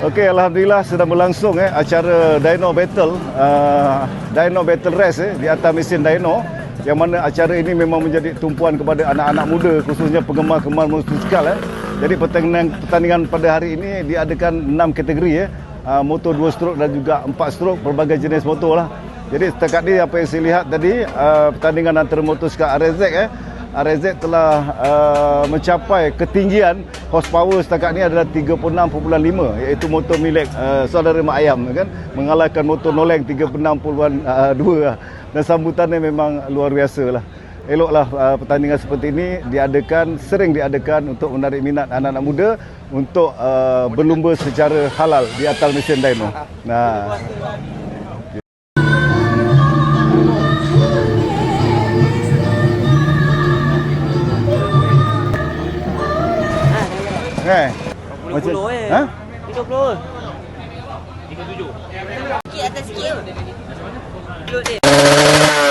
Okey, alhamdulillah sedang berlangsung acara Dyno Battle, Dyno Battle Race di atas mesin dyno, yang mana acara ini memang menjadi tumpuan kepada anak-anak muda, khususnya penggemar-penggemar motosikal. Jadi pertandingan pada hari ini diadakan 6 kategori motor 2 strok dan juga 4 strok, berbagai jenis motor lah. Jadi setakat ni apa yang saya lihat tadi, pertandingan antara motosikal RZ RZ telah mencapai ketinggian horsepower setakat ni adalah 36.5, iaitu motor milik saudara Mak Ayam kan, mengalahkan motor Noleng 36.2 dan sambutannya memang luar biasa lah. Eloklah pertandingan seperti ini sering diadakan untuk menarik minat anak-anak muda untuk berlumba secara halal di atas mesin dyno. Nah, macam 30 ha? 30. 37. Sikit atas sikit. Duduk dia.